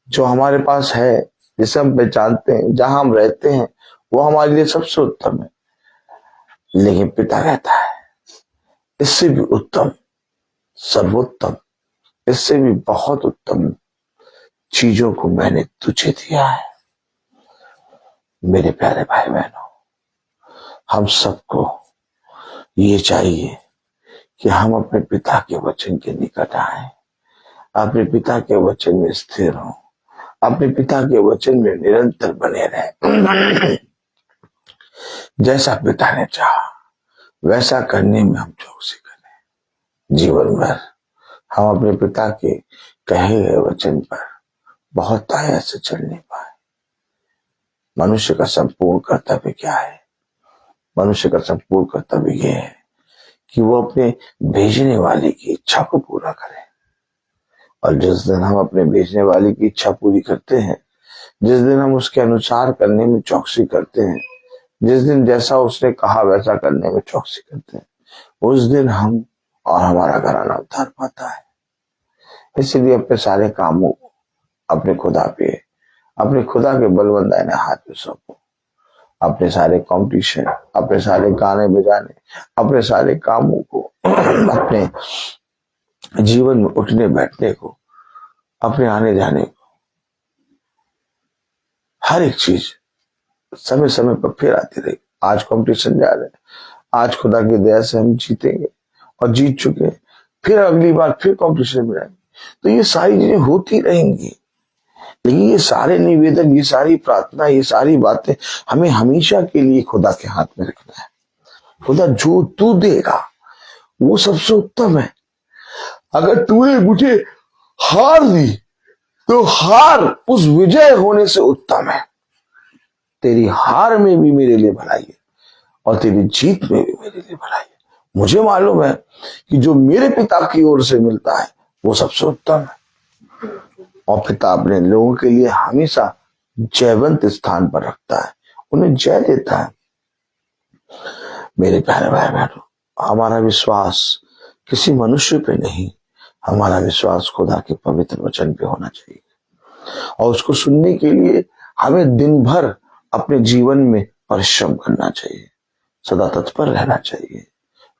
जो हमारे पास है, जिसे हम पहचानते हैं, जहां हम रहते हैं, वो हमारे लिए सबसे उत्तम है। लेकिन पिता कहता है, इससे भी उत्तम, सर्वोत्तम, इससे भी बहुत उत्तम चीजों को मैंने तुझे दिया है। मेरे प्यारे भाई बहनों, हम सबको ये चाहिए कि हम अपने पिता के वचन के निकट आए, अपने पिता के वचन में स्थिर हों, अपने पिता के वचन में निरंतर बने रहें। जैसा पिता ने चाहा वैसा करने में हम चौकसी करें। जीवन भर हम अपने पिता के कहे गए वचन पर बहुत आया से चल नहीं पाए। मनुष्य का संपूर्ण कर्तव्य क्या है? मनुष्य का संपूर्ण कर्तव्य यह है कि वो अपने भेजने वाले की इच्छा को पूरा करे। और जिस दिन हम अपने भेजने वाले की इच्छा पूरी करते हैं, जिस दिन हम उसके अनुसार करने में चौकसी करते हैं, जिस दिन जैसा उसने कहा वैसा करने में चौकसी करते हैं, उस दिन हम और हमारा घराना उद्धार पाता है। इसलिए अपने सारे कामों को अपने खुदा पे, अपने खुदा के बलवंदाने हाथ में सौंपो। अपने सारे कॉम्पिटिशन, अपने सारे गाने बजाने, अपने सारे कामों को, अपने जीवन में उठने बैठने को, अपने आने जाने को, हर एक चीज समय समय पर फिर आती रही। आज कॉम्पिटिशन जा रहे हैं, आज खुदा की दया से हम जीतेंगे और जीत चुके हैं, फिर अगली बार फिर कॉम्पिटिशन में जाएंगे। तो ये सारी चीजें होती रहेंगी। लेकिन ये सारे निवेदन, ये सारी प्रार्थना, ये सारी बातें हमें हमेशा के लिए खुदा के हाथ में रखना है। खुदा जो तू देगा वो सबसे उत्तम है। अगर तूने मुझे हार दी तो हार उस विजय होने से उत्तम है। तेरी हार में भी मेरे लिए भलाई है और तेरी जीत में भी मेरे लिए भलाई है। मुझे मालूम है कि जो मेरे पिता की ओर से मिलता है वो सबसे उत्तम है, और पिता अपने लोगों के लिए हमेशा जयवंत स्थान पर रखता है, उन्हें जय देता है। मेरे प्यारे भाई बहनों, हमारा विश्वास किसी मनुष्य पे नहीं, हमारा विश्वास खुदा के पवित्र वचन पे होना चाहिए, और उसको सुनने के लिए हमें दिन भर अपने जीवन में परिश्रम करना चाहिए, सदा तत्पर रहना चाहिए।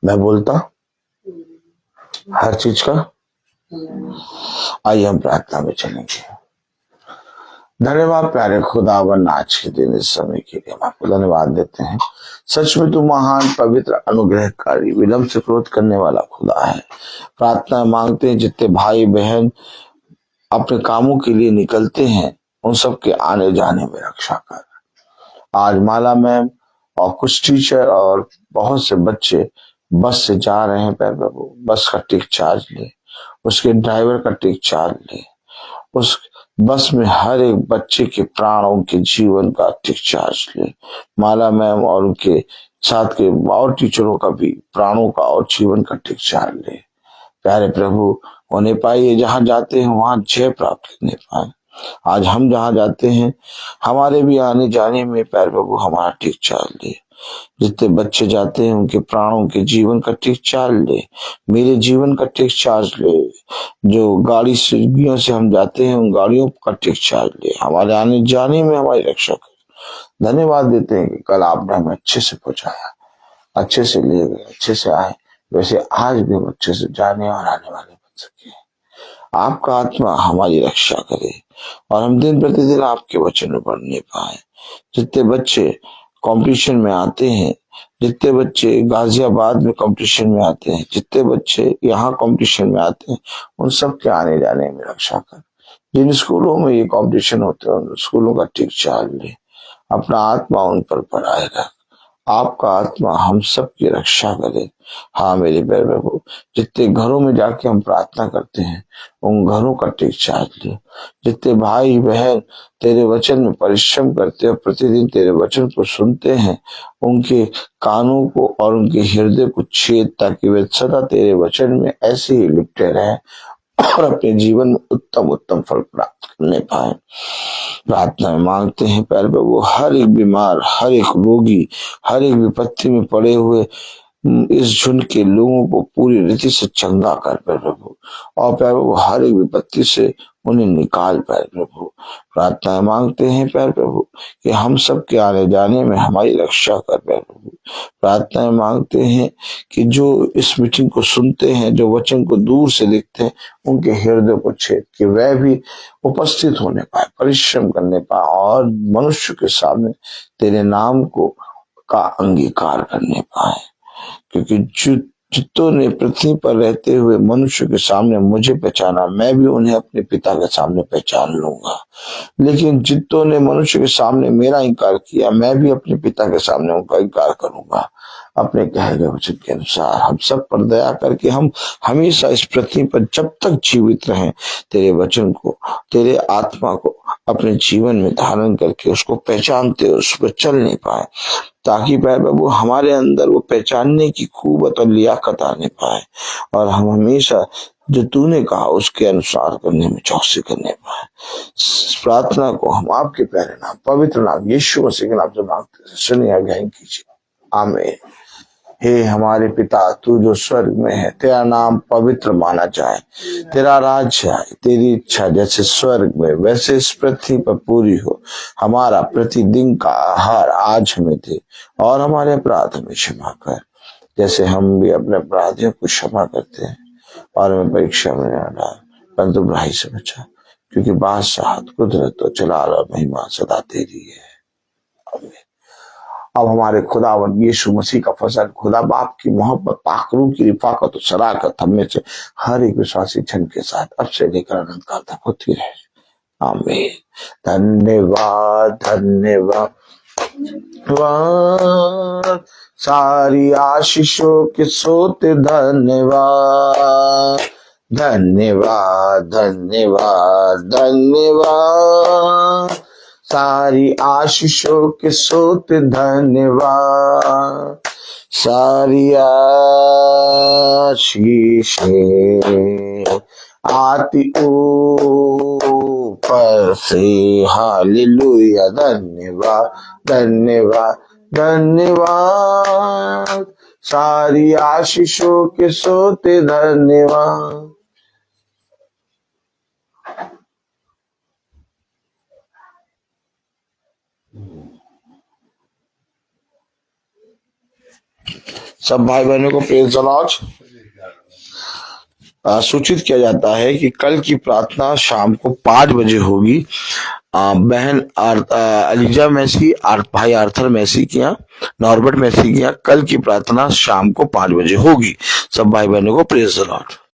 मैं बोलता हर चीज का। आइए हम प्रार्थना में चलेंगे। धन्यवाद प्यारे खुदावन, आज के दिन इस समय के लिए हम आपको धन्यवाद देते हैं। सच में तू महान, पवित्र, अनुग्रहकारी, विलंब से क्रोध करने वाला खुदा है। प्रार्थना मांगते हैं जितने भाई बहन अपने कामों के लिए निकलते हैं उन सबके आने जाने में रक्षा कर। आज माला मैम और कुछ टीचर और बहुत से बच्चे बस से जा रहे हैं, प्यारे प्रभु बस का टिक चार्ज ले, उसके ड्राइवर का टिक चार्ज ले, उस बस में हर एक बच्चे के प्राणों के जीवन का टिक चार्ज ले। माला मैम और उनके साथ के और टीचरों का भी प्राणों का और जीवन का टिक चार्ज ले। प्यारे प्रभु उन्हें पाइए जहां जाते हैं वहां जय प्राप्त करने पाए। आज हम जहां जाते हैं हमारे भी आने जाने में प्यारे प्रभु हमारा टिक चार्ज ले। जितने बच्चे जाते हैं उनके प्राणों के जीवन का टिक चार्ज ले, मेरे जीवन का टिक चार्ज ले। जो गाड़ियों से हम जाते हैं उन गाड़ियों का टिक चार्ज ले, हमारे आने जाने में हमारी रक्षा कर। धन्यवाद देते हैं कि कल आपने हमें अच्छे से पहुंचाया, अच्छे से ले गए, अच्छे से आए, वैसे आज भी हम अच्छे से जाने और आने वाले बन सके। आपका आत्मा हमारी रक्षा करे और हम दिन प्रतिदिन आपके वचन में पढ़ने पाए। जितने बच्चे कंपटीशन में आते हैं, जितने बच्चे गाजियाबाद में कंपटीशन में आते हैं, जितने बच्चे यहाँ कंपटीशन में आते हैं, उन सब के आने जाने में रक्षा कर। जिन स्कूलों में ये कंपटीशन होते हैं उन स्कूलों का टिक चार्ज ले, अपना आत्मा उन पर पढ़ाए रख। आपका आत्मा हम सब की रक्षा करे। हाँ मेरे प्यारे प्रभु, जितने घरों में जाके हम प्रार्थना करते हैं उन घरों का टिक चार्ज ले। जितने भाई बहन तेरे वचन में परिश्रम करते हैं, प्रतिदिन तेरे वचन को सुनते हैं, उनके कानों को और उनके हृदय को छेद, ताकि वे सदा तेरे वचन में ऐसे ही लिपटे रहें और अपने जीवन में उत्तम उत्तम फल प्राप्त करने पाए। प्रार्थना में मांगते हैं प्यारे प्रभु, हर एक बीमार, हर एक रोगी, हर एक विपत्ति में पड़े हुए इस झुंड के लोगों को पूरी रीति से चंगा कर प्यारे प्रभु, और प्यारे प्रभु हर एक विपत्ति से उन्हें निकाल प्यारे प्रभु। प्रार्थना मांगते हैं प्यारे प्रभु कि हम सब के आने जाने में हमारी रक्षा कर प्यारे प्रभु। प्रार्थना मांगते हैं कि जो इस मीटिंग को सुनते हैं, जो वचन को दूर से देखते हैं, उनके हृदय को छेद कि वह भी उपस्थित होने पाए, परिश्रम करने पाए और मनुष्य के सामने तेरे नाम को का अंगीकार करने पाए। क्योंकि जितों ने पृथ्वी पर रहते हुए मनुष्य के सामने मुझे पहचाना, मैं भी उन्हें अपने पिता के सामने पहचान लूंगा। लेकिन जितों ने मनुष्य के सामने मेरा इंकार किया, मैं भी अपने पिता के सामने उनका इंकार करूंगा। अपने कहे गए वचन के अनुसार हम सब पर दया करके हम हमेशा इस पृथ्वी पर जब तक जीवित रहें, तेरे वचन को, तेरे आत्मा को अपने जीवन में धारण करके उसको पहचानते हुए उस पर चल नहीं पाए, ताकि प्यारे प्रभु हमारे अंदर वो पहचानने की खूबत और लियाकत आने पाए और हम हमेशा जो तूने कहा उसके अनुसार करने में चौकसी करने पाए। इस प्रार्थना को हम आपके प्यारे नाम, पवित्र नाम यीशु मसीह के नाम से मांगते हैं, सुनिए, ग्रहण कीजिए। आमीन। हे हमारे पिता, तू जो स्वर्ग में है, तेरा नाम पवित्र माना जाए, तेरा राज्य आए, तेरी इच्छा जैसे स्वर्ग में वैसे इस पृथ्वी पर पूरी हो। हमारा प्रतिदिन का आहार आज हमें दे और हमारे अपराध हमें क्षमा कर, जैसे हम भी अपने अपराधियों को क्षमा करते हैं, और हमें परीक्षा में न डाल परंतु बुराई से बचा, क्योंकि बादशाह, कुदरत और जलाल और महिमा सदा तेरी है। आमीन। अब हमारे खुदावंद यीशु मसीह का फजल, खुदा बाप की मोहब्बत, पाकरू की रिफाकत और शराकत हमें से हर एक विश्वासी जन के साथ अब से लेकर अनंत काल तक होती रहे। आमीन। धन्यवाद धन्यवाद धन्यवाद, सारी आशीषों के सोते धन्यवाद धन्यवाद धन्यवाद धन्यवाद, सारी आशीषों के सोते धन्यवाद, सारी आशीषें आती ऊपर से, हालेलुया। धन्यवाद धन्यवाद धन्यवाद, सारी आशीषों के सोते धन्यवाद। सब भाई बहनों को प्रेज द लॉर्ड। सूचित किया जाता है कि कल की प्रार्थना शाम को 5 बजे होगी। बहन अलीजा मैसी, भाई आर्थर मैसी के यहाँ, नॉर्बर्ट मैसी के यहाँ कल की प्रार्थना शाम को 5 बजे होगी। सब भाई बहनों को प्रेज द लॉर्ड।